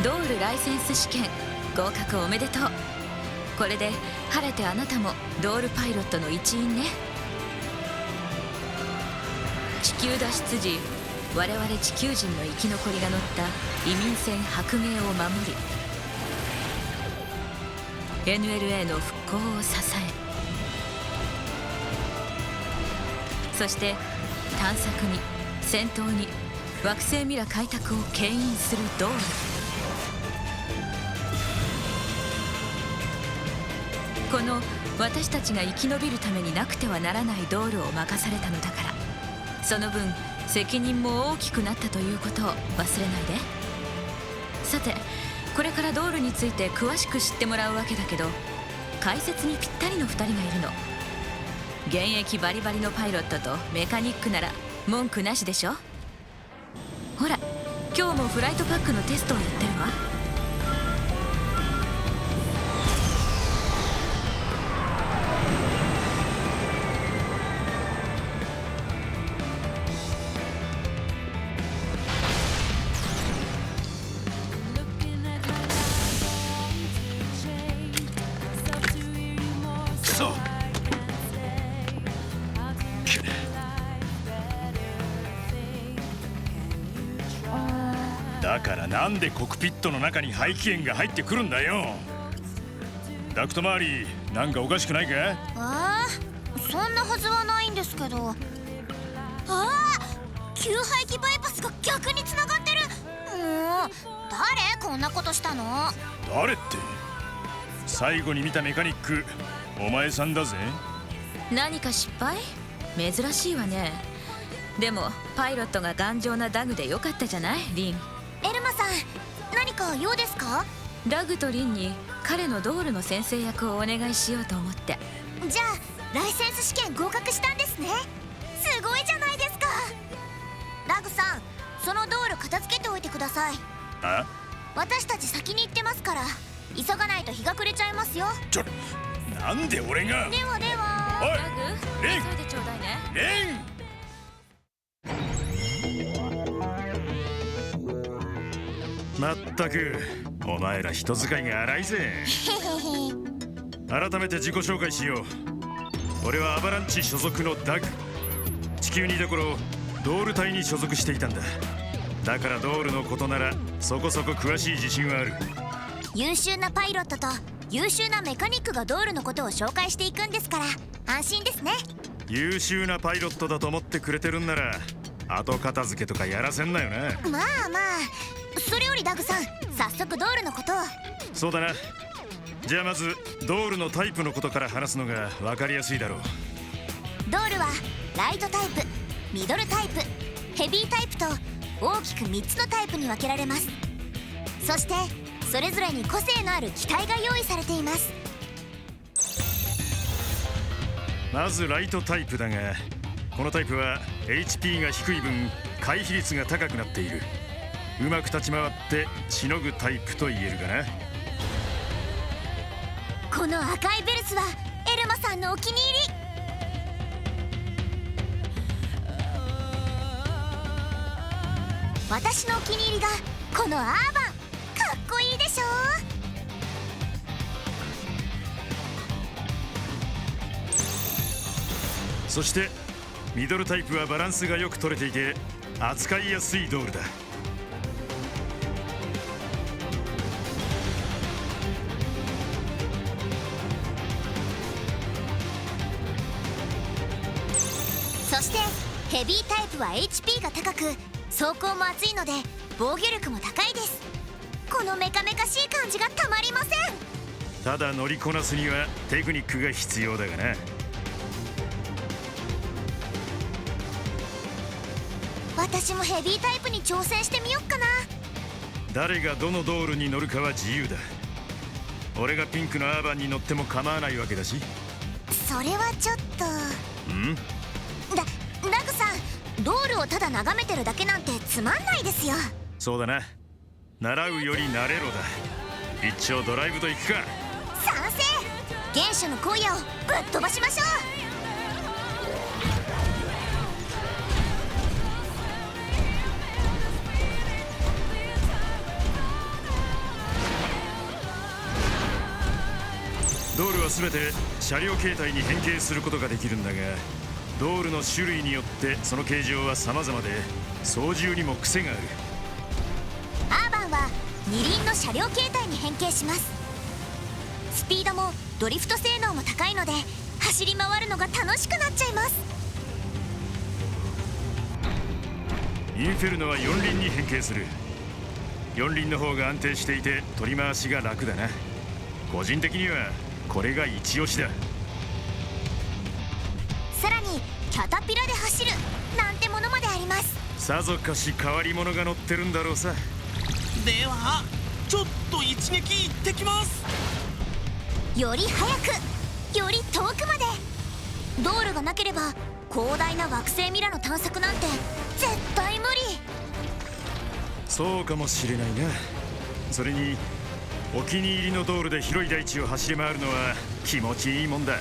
ドールライセンス試験合格おめでとう。これで晴れてあなたもドールパイロットの一員ね。地球脱出時、我々地球人の生き残りが乗った移民船白明を守り、 NLA の復興を支え、そして探索に戦闘に惑星ミラ開拓を牽引するドール。この私たちが生き延びるためになくてはならないドールを任されたのだから、その分責任も大きくなったということを忘れないで。さて、これからドールについて詳しく知ってもらうわけだけど、解説にぴったりの2人がいるの。現役バリバリのパイロットとメカニックなら文句なしでしょ。ほら、今日もフライトパックのテストをやってるわ。だからなんでコックピットの中に排気源が入ってくるんだよ。ダクト周りなんかおかしくないか？そんなはずはないんですけど。給排気バイパスが逆につながってる。誰こんなことしたの？誰って最後に見たメカニックお前さんだぜ。何か失敗？珍しいわね。でもパイロットが頑丈なダグでよかったじゃない、リン。エルマさん、何か用ですか？ダグとリンに彼のドールの先生役をお願いしようと思って。じゃあライセンス試験合格したんですね。すごいじゃないですか。ダグさん、そのドール片付けておいてください。私たち先に行ってますから、急がないと日が暮れちゃいますよ。なんで俺が。ではでは。ダグ、リン、急いでちょうだいね。リン。まったくお前ら人使いが荒いぜ。改めて自己紹介しよう。俺はアバランチ所属のダグ。地球にいた頃ドール隊に所属していたんだ。だからドールのことならそこそこ詳しい自信はある。優秀なパイロットと優秀なメカニックがドールのことを紹介していくんですから安心ですね。優秀なパイロットだと思ってくれてるんなら後片付けとかやらせんなよな。まあまあ、それよりダグさん、早速ドールのことを。そうだな。じゃあまずドールのタイプのことから話すのが分かりやすいだろう。ドールはライトタイプ、ミドルタイプ、ヘビータイプと大きく3つのタイプに分けられます。そしてそれぞれに個性のある機体が用意されています。まずライトタイプだが、このタイプは HP が低い分回避率が高くなっている。うまく立ち回ってしのぐタイプと言えるかな。この赤いベルスはエルマさんのお気に入り。私のお気に入りがこのアーバン。かっこいいでしょ。そしてミドルタイプはバランスがよく取れていて扱いやすいドールだ。そしてヘビータイプは HP が高く走行も厚いので防御力も高いです。このメカメカしい感じがたまりません。ただ乗りこなすにはテクニックが必要だがな。私もヘビータイプに挑戦してみよっかな。誰がどのドールに乗るかは自由だ。俺がピンクのアーバンに乗っても構わないわけだし。それはちょっと。ダグさん、ドールをただ眺めてるだけなんてつまんないですよ。そうだな。習うより慣れろだ。一丁ドライブと行くか。賛成。原初の荒野をぶっ飛ばしましょう。全て車両形態に変形することができるんだが、ドールの種類によってその形状は様々で、操縦にも癖がある。アーバンは二輪の車両形態に変形します。スピードもドリフト性能も高いので、走り回るのが楽しくなっちゃいます。インフェルノは四輪に変形する。四輪の方が安定していて取り回しが楽だな。個人的にはこれが一押しだ。さらにキャタピラで走るなんてものまであります。さぞかし変わり者が乗ってるんだろうさ。ではちょっと一撃行ってきます。より速く、より遠くまで。道路がなければ広大な惑星ミラの探索なんて絶対無理。そうかもしれないな。それにお気に入りの道路で広い大地を走り回るのは気持ちいいもんだ。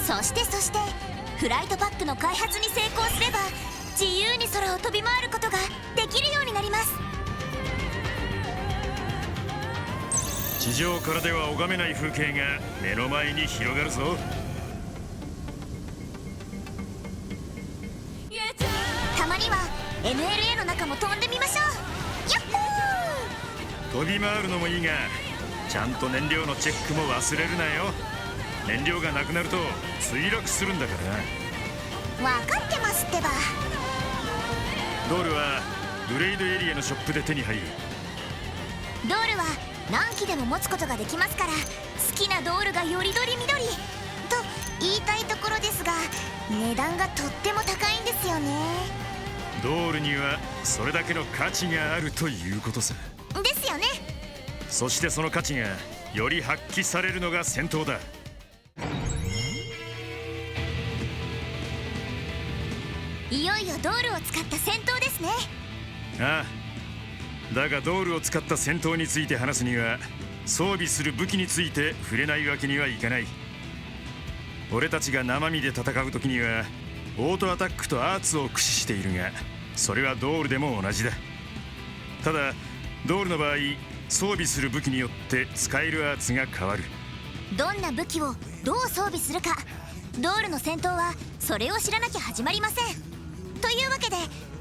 そしてフライトパックの開発に成功すれば、自由に空を飛び回ることができるようになります。地上からでは拝めない風景が目の前に広がるぞ。たまには NLA の中も飛んでみましょう。ヤッホ飛び回るのもいいが、ちゃんと燃料のチェックも忘れるなよ。燃料がなくなると墜落するんだからな。ー、分かってますってば。ドールはグレイドエリアのショップで手に入る。ドールは何機でも持つことができますから、好きなドールがよりどりみどりと言いたいところですが、値段がとっても高いんですよね。ドールにはそれだけの価値があるということさ。ですよね。そしてその価値がより発揮されるのが戦闘だ。いよいよドールを使った戦闘ですね。ああ、だがドールを使った戦闘について話すには、装備する武器について触れないわけにはいかない。俺たちが生身で戦う時にはオートアタックとアーツを駆使しているが、それはドールでも同じだ。ただドールの場合、装備する武器によって使えるアーツが変わる。どんな武器をどう装備するか、ドールの戦闘はそれを知らなきゃ始まりません。というわけで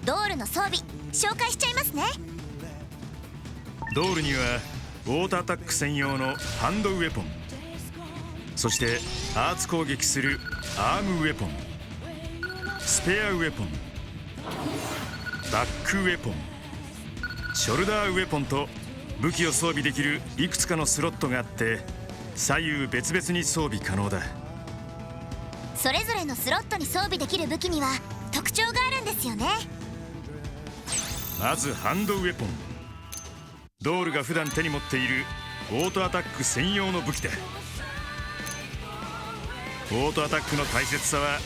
ドールの装備紹介しちゃいますね。ドールにはオートアタック専用のハンドウェポン、そしてアーツ攻撃するアームウェポン、スペアウェポン、バックウェポン、ショルダーウェポンと武器を装備できるいくつかのスロットがあって、左右別々に装備可能だ。それぞれのスロットに装備できる武器には特徴があるんですよね。まずハンドウェポン。ドールが普段手に持っているオートアタック専用の武器だ。オートアタックの大切さは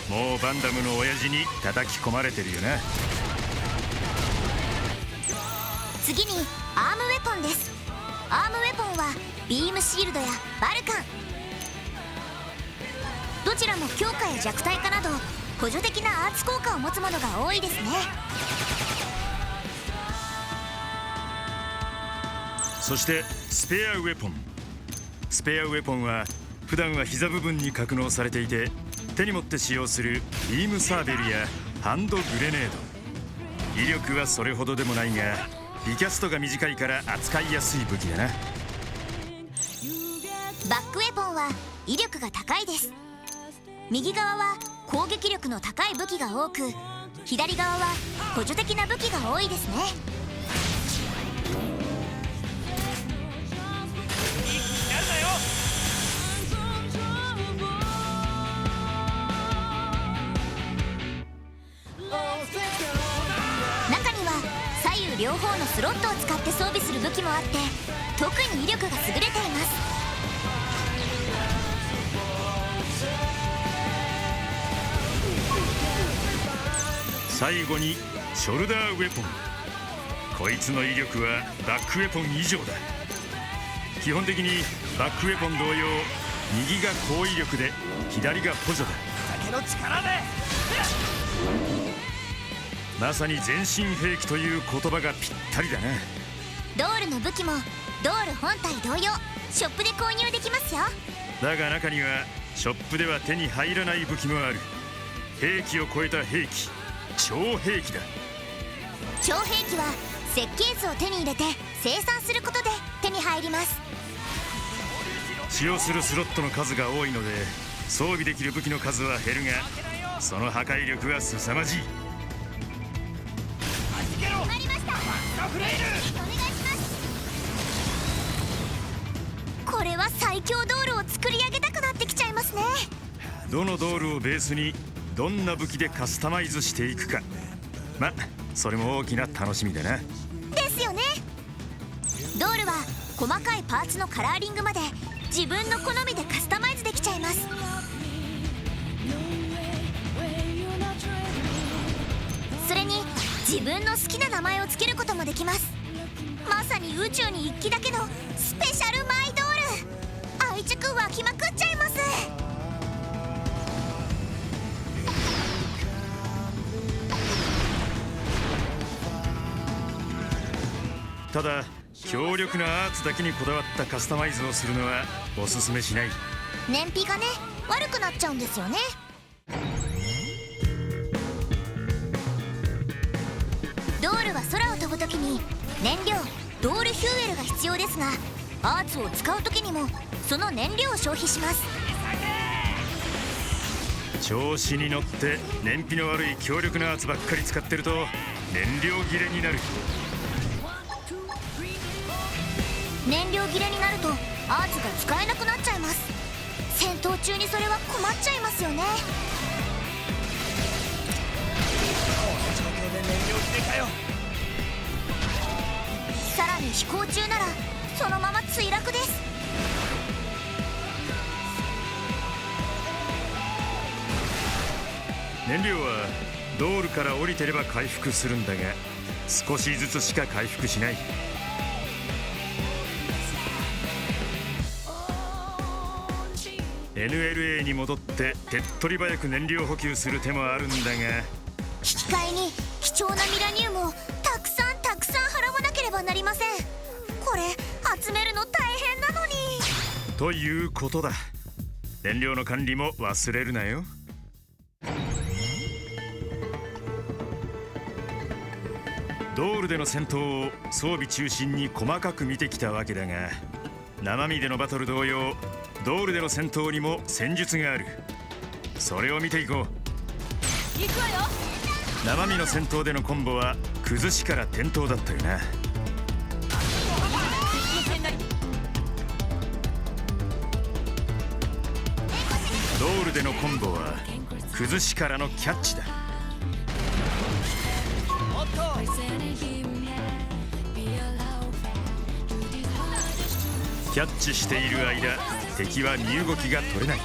もうバンダムの親父に叩き込まれてるよな。次にアームウェポンです。アームウェポンはビームシールドやバルカン、どちらも強化や弱体化など補助的なアーツ効果を持つものが多いですね。そしてスペアウェポン。スペアウェポンは普段は膝部分に格納されていて、手に持って使用するビームサーベルやハンドグレネード。威力はそれほどでもないが、リキャストが短いから扱いやすい武器だな。バックウェポンは威力が高いです。右側は攻撃力の高い武器が多く、左側は補助的な武器が多いですね。中には左右両方のスロットを使って装備する武器もあって、特に威力が優れています。最後にショルダーウェポン。こいつの威力はバックウェポン以上だ。基本的にバックウェポン同様、右が高威力で左が補助だ。酒の力でまさに全身兵器という言葉がぴったりだな。ドールの武器もドール本体同様ショップで購入できますよ。だが中にはショップでは手に入らない武器もある。兵器を超えた兵器、超兵器だ。超兵器は設計図を手に入れて生産することで手に入ります。使用するスロットの数が多いので装備できる武器の数は減るが、その破壊力は凄まじい。決まりました。お願いします。これは最強ドールを作り上げたくなってきちゃいますね。どのドールをベースにどんな武器でカスタマイズしていくか、ま、それも大きな楽しみだな。ですよね。ドールは細かいパーツのカラーリングまで自分の好みでカスタマイズできちゃいます。それに自分の好きな名前を付けることもできます。まさに宇宙に一機だけのスペシャルマイドール。愛着湧きまくっちゃいます。ただ強力なアーツだけにこだわったカスタマイズをするのはおすすめしない。燃費がね、悪くなっちゃうんですよね。ドールは空を飛ぶときに燃料ドールヒューエルが必要ですが、アーツを使うときにもその燃料を消費します。調子に乗って燃費の悪い強力なアーツばっかり使ってると燃料切れになる。燃料切れになるとアーツが使えなくなっちゃいます。戦闘中にそれは困っちゃいますよね。さらに飛行中ならそのまま墜落です。燃料はドールから降りてれば回復するんだが、少しずつしか回復しない。NLA に戻って手っ取り早く燃料補給する手もあるんだが、引き換えに貴重なミラニウムをたくさん払わなければなりません。これ集めるの大変なのに。ということだ。燃料の管理も忘れるなよ。ドールでの戦闘を装備中心に細かく見てきたわけだが、生身でのバトル同様ドールでの戦闘にも戦術がある。それを見ていこう。行くわよ。生身の戦闘でのコンボは崩しから転倒だったよな。ドールでのコンボは崩しからのキャッチだ。キャッチしている間、敵は身動きが取れない。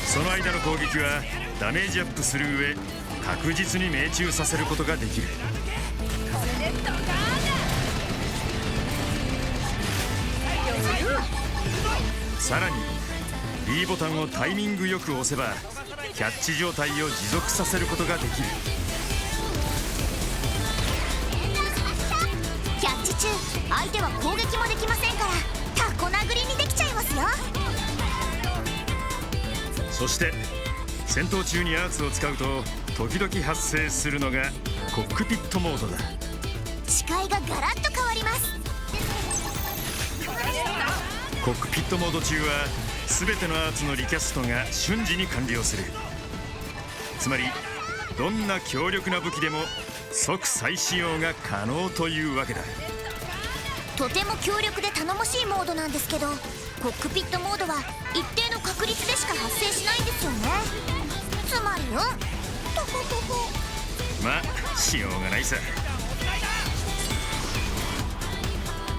その間の攻撃はダメージアップする上、確実に命中させることができる。さらに B ボタンをタイミングよく押せばキャッチ状態を持続させることができる。キャッチ中相手は攻撃もできませんからタコ殴りにできちゃいますよ。そして戦闘中にアーツを使うと時々発生するのがコックピットモードだ。視界がガラッと変わります。コックピットモード中は全てのアーツのリキャストが瞬時に完了する。つまりどんな強力な武器でも即再使用が可能というわけだ。とても強力で頼もしいモードなんですけど、コックピットモードは一定の確率でしか発生しないんですよね。つまりトコトコ。まあしようがないさ。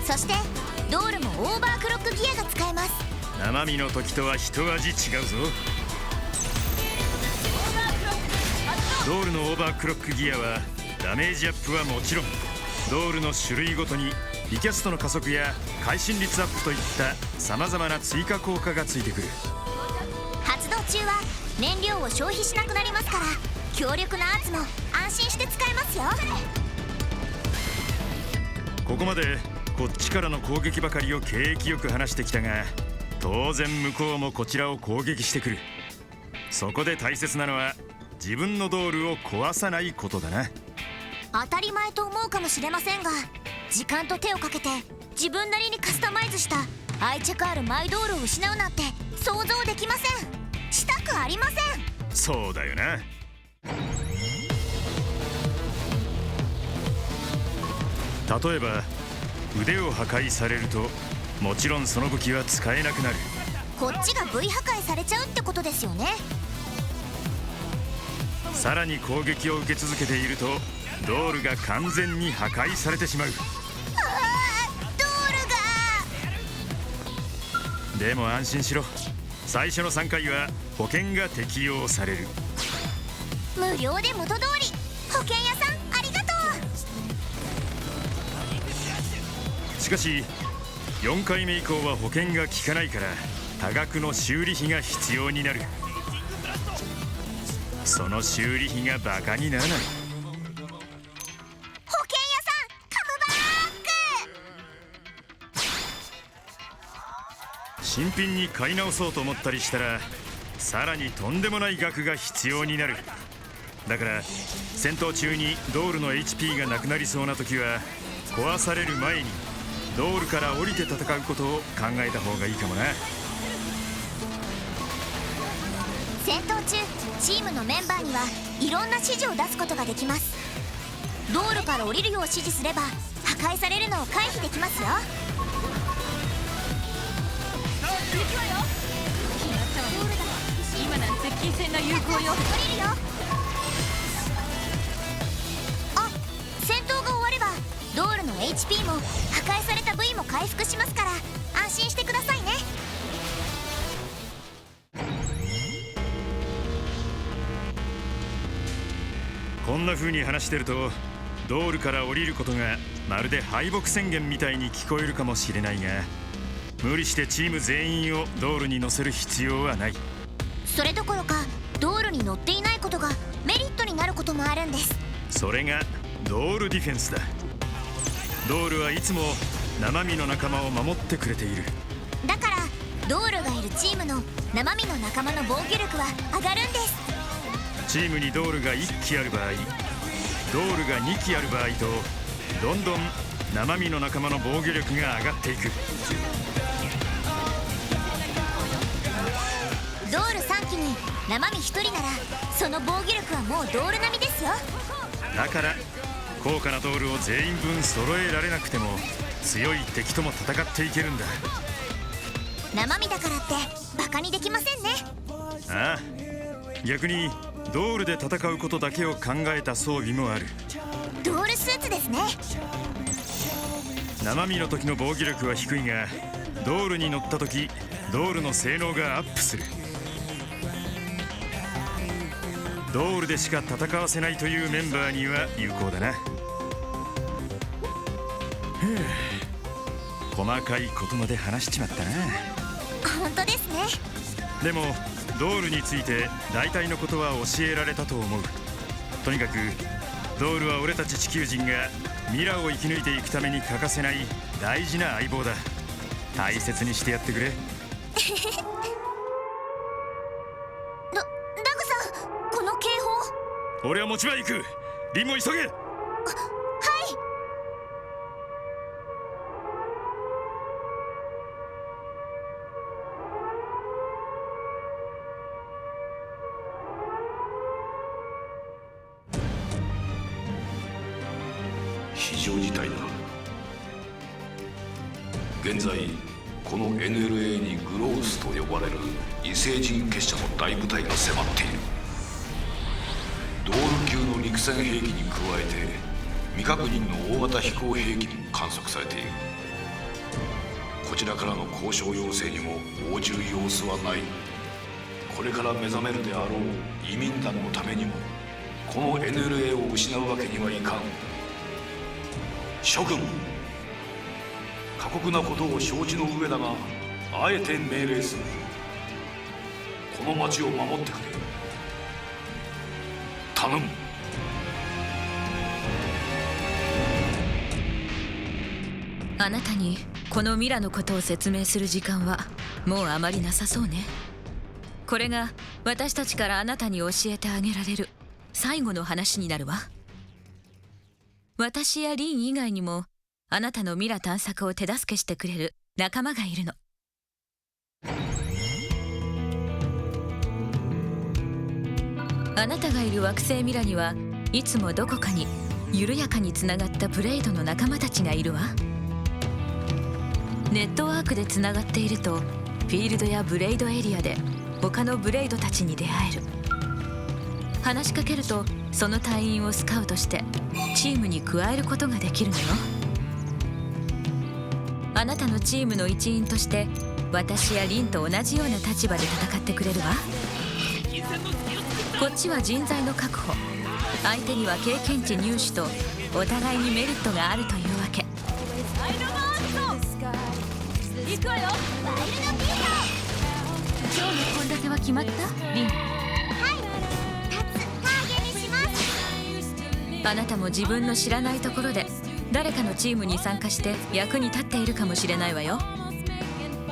そしてドールもオーバークロックギアが使えます。生身の時とは一味違うぞ。ドールのオーバークロックギアはダメージアップはもちろん、ドールの種類ごとにリキャストの加速や会心率アップといったさまざまな追加効果がついてくる。発動中は燃料を消費しなくなりますから強力な圧も安心して使えますよ。ここまでこっちからの攻撃ばかりを景気よく話してきたが、当然向こうもこちらを攻撃してくる。そこで大切なのは自分のドールを壊さないことだな。当たり前と思うかもしれませんが、時間と手をかけて自分なりにカスタマイズした愛着あるマイドールを失うなんて想像できません。したくありません。そうだよな。例えば腕を破壊されると、もちろんその武器は使えなくなる。こっちが V 破壊されちゃうってことですよね。さらに攻撃を受け続けていると、ドールが完全に破壊されてしまう。ドールが。でも安心しろ、最初の3回は保険が適用される。無料で元通り。保険屋さんありがとしかし4回目以降は保険が効かないから、多額の修理費が必要になる。その修理費がバカにならない。う。保険屋さんカムバーク。新品に買い直そうと思ったりしたら、さらにとんでもない額が必要になる。だから戦闘中にドールの HP がなくなりそうな時は、壊される前にドールから降りて戦うことを考えた方がいいかもな。戦闘中チームのメンバーにはいろんな指示を出すことができます。道路から降りるよう指示すれば破壊されるのを回避できますよ。今なら接近戦が有効よ。降りるよ。あ、戦闘が終われば道路の HP も破壊された部位も回復しますから、安心してくださいね。こんな風に話してると、ドールから降りることがまるで敗北宣言みたいに聞こえるかもしれないが、無理してチーム全員をドールに乗せる必要はない。それどころか道路に乗っていないことがメリットになることもあるんです。それがドールディフェンスだ。ドールはいつも生身の仲間を守ってくれている。だからドールがいるチームの生身の仲間の防御力は上がるんです。チームにドールが1機ある場合、ドールが2機ある場合と、どんどん生身の仲間の防御力が上がっていく。ドール3機に生身1人なら、その防御力はもうドール並みですよ。だから高価なドールを全員分揃えられなくても、強い敵とも戦っていけるんだ。生身だからってバカにできませんね。ああ、逆にドールで戦うことだけを考えた装備もある。ドールスーツですね。生身の時の防御力は低いが、ドールに乗った時ドールの性能がアップする。ドールでしか戦わせないというメンバーには有効だな。細かいことまで話しちまったな。本当ですね。でもドールについて大体のことは教えられたと思う。とにかくドールは俺たち地球人がミラを生き抜いていくために欠かせない大事な相棒だ。大切にしてやってくれ。ダグさん、この警報。俺は持ち場へ行く。リンも急げ。はい。非常事態だ。現在この NLA にグロースと呼ばれる異星人結社の大部隊が迫っている。ドール級の陸戦兵器に加えて未確認の大型飛行兵器も観測されている。こちらからの交渉要請にも応じる様子はない。これから目覚めるであろう移民団のためにもこの NLA を失うわけにはいかん。諸君、過酷なことを承知の上だが、あえて命令する。この町を守ってくれ。頼頼む。あなたにこのミラのことを説明する時間はもうあまりなさそうね。これが私たちからあなたに教えてあげられる最後の話になるわ。私やリン以外にもあなたのミラ探索を手助けしてくれる仲間がいるの。あなたがいる惑星ミラにはいつもどこかに緩やかにつながったブレイドの仲間たちがいるわ。ネットワークでつながっているとフィールドやブレイドエリアで他のブレイドたちに出会える。話しかけるとその隊員をスカウトしてチームに加えることができるのよ。あなたのチームの一員として私やリンと同じような立場で戦ってくれるわ。こっちは人材の確保、相手には経験値入手とお互いにメリットがあるというわけ。行くわよ。今日の献立は決まった？リン。あなたも自分の知らないところで誰かのチームに参加して役に立っているかもしれないわよ。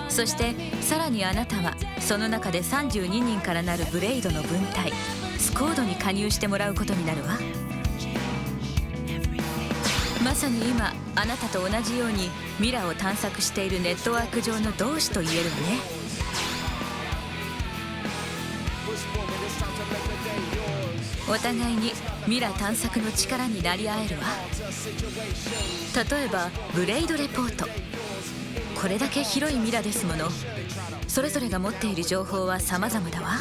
そしてさらにあなたはその中で32人からなるブレイドの分隊スコードに加入してもらうことになるわ。まさに今あなたと同じようにミラを探索しているネットワーク上の同志と言えるわね。お互いにミラ探索の力になり合えるわ。例えばブレイドレポート、これだけ広いミラですもの。それぞれが持っている情報は様々だわ。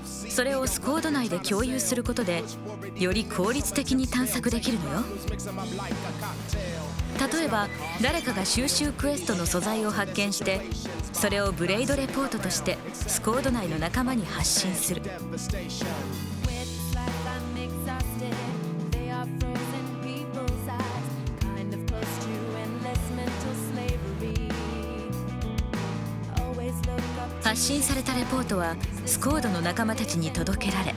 それをスコード内で共有することでより効率的に探索できるのよ。例えば誰かが収集クエストの素材を発見してそれをブレイドレポートとしてスコード内の仲間に発信する。発信されたレポートはスコードの仲間たちに届けられ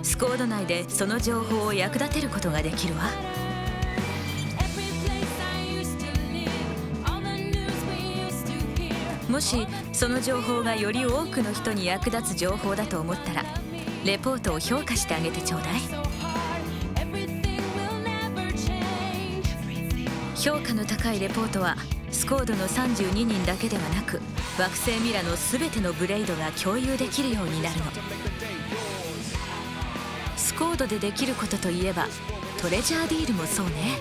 スコード内でその情報を役立てることができるわ。もしその情報がより多くの人に役立つ情報だと思ったらレポートを評価してあげてちょうだい。評価の高いレポートはスコードの32人だけではなく惑星ミラの全てのブレイドが共有できるようになるの。スコードでできることといえばトレジャーディールもそうね。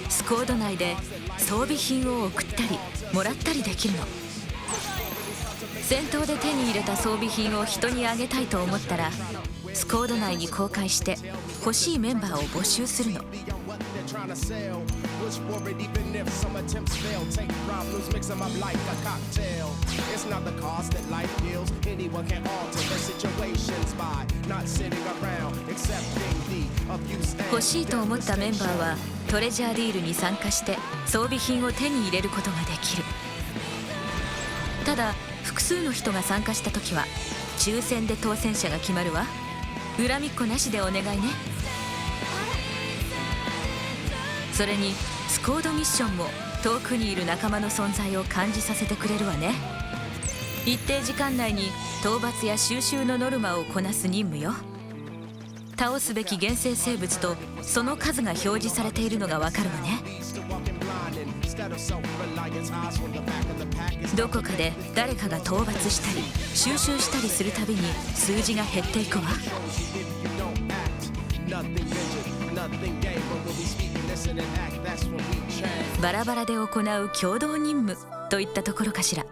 スコード内で装備品を送ったりもらったりできるの。戦闘で手に入れた装備品を人にあげたいと思ったらスコード内に公開して欲しいメンバーを募集するの。欲しいと思ったメンバーはトレジャーディールに参加して装備品を手に入れることができる。ただ複数の人が参加した時は抽選で当選者が決まるわ。恨みっこなしでお願いね。それにスコードミッションも遠くにいる仲間の存在を感じさせてくれるわね。一定時間内に討伐や収集のノルマをこなす任務よ。倒すべき原生生物とその数が表示されているのがわかるわね。どこかで誰かが討伐したり収集したりするたびに数字が減っていくわ。バラバラで行う共同任務といったところかしら。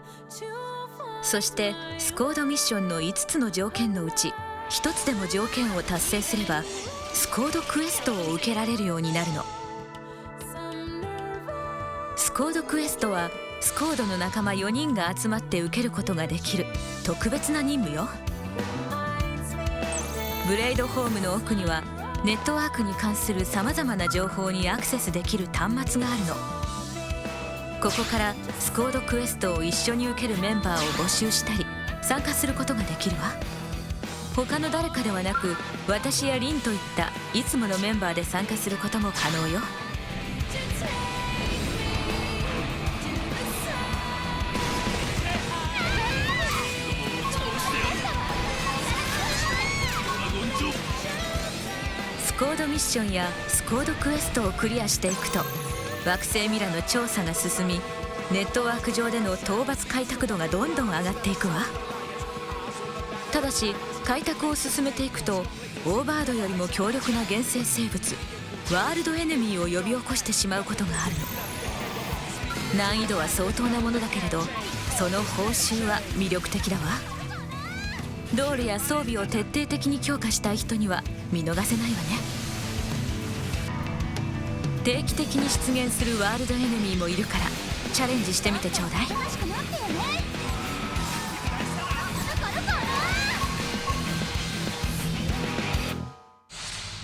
そしてスコードミッションの5つの条件のうち1つでも条件を達成すればスコードクエストを受けられるようになるの。スコードクエストはスコードの仲間4人が集まって受けることができる特別な任務よ。ブレイドホームの奥にはネットワークに関するさまざまな情報にアクセスできる端末があるの。ここからスコードクエストを一緒に受けるメンバーを募集したり参加することができるわ。他の誰かではなく私やリンといったいつものメンバーで参加することも可能よ。スコードミッションやスコードクエストをクリアしていくと惑星ミラの調査が進み、ネットワーク上での討伐開拓度がどんどん上がっていくわ。ただし開拓を進めていくとオーバードよりも強力な原生生物ワールドエネミーを呼び起こしてしまうことがあるの。難易度は相当なものだけれど、その報酬は魅力的だわ。ドールや装備を徹底的に強化したい人には見逃せないわね。定期的に出現するワールドエネミーもいるからチャレンジしてみてちょうだい。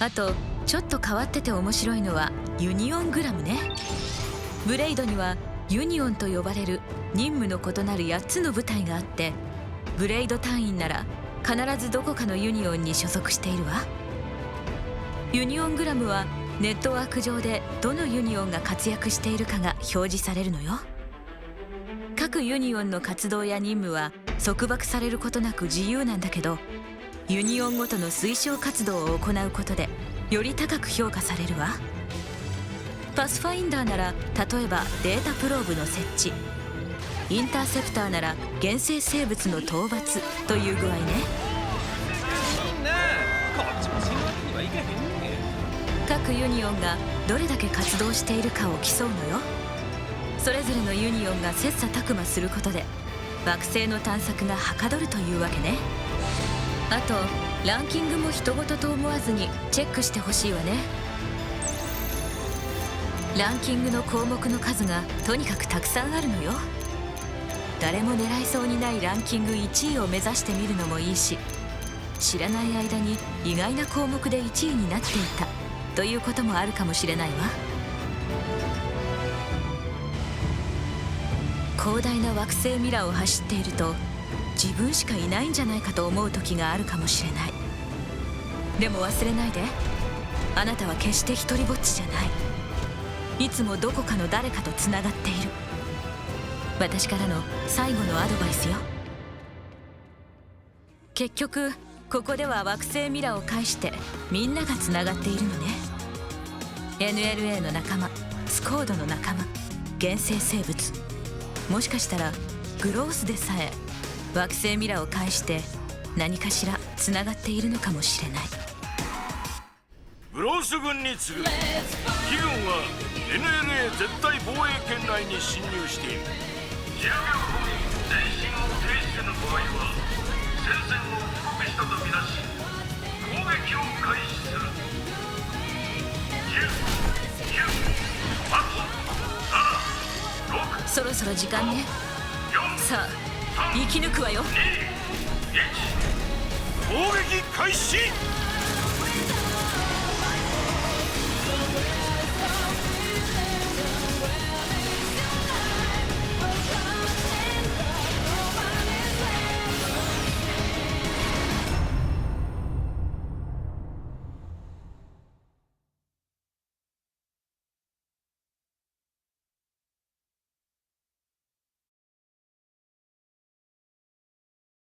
あとちょっと変わってて面白いのはユニオングラムね。ブレイドにはユニオンと呼ばれる任務の異なる8つの部隊があって、ブレイド隊員なら必ずどこかのユニオンに所属しているわ。ユニオングラムはネットワーク上でどのユニオンが活躍しているかが表示されるのよ。各ユニオンの活動や任務は束縛されることなく自由なんだけど、ユニオンごとの推奨活動を行うことでより高く評価されるわ。パスファインダーなら例えばデータプローブの設置、インターセプターなら原生生物の討伐という具合ね。各ユニオンがどれだけ活動しているかを競うのよ。それぞれのユニオンが切磋琢磨することで惑星の探索がはかどるというわけね。あとランキングも人事と思わずにチェックしてほしいわね。ランキングの項目の数がとにかくたくさんあるのよ。誰も狙いそうにないランキング1位を目指してみるのもいいし、知らない間に意外な項目で1位になっていたということもあるかもしれないわ。広大な惑星ミラを走っていると自分しかいないんじゃないかと思う時があるかもしれない。でも忘れないで、あなたは決して一人ぼっちじゃない。いつもどこかの誰かとつながっている。私からの最後のアドバイスよ。結局ここでは惑星ミラを介してみんながつながっているのね。 NLA の仲間、スコードの仲間、原生生物、もしかしたらグロースでさえ惑星ミラを介して何かしらつながっているのかもしれない。グロース軍に次ぐ、魏軍は NLA 絶対防衛圏内に侵入している。10秒後に前進を停止する場合は戦線を布告したとみなし攻撃を開始する。10、9、8、7、6、そろそろ時間ね。さあ生き抜くわよ。攻撃開始。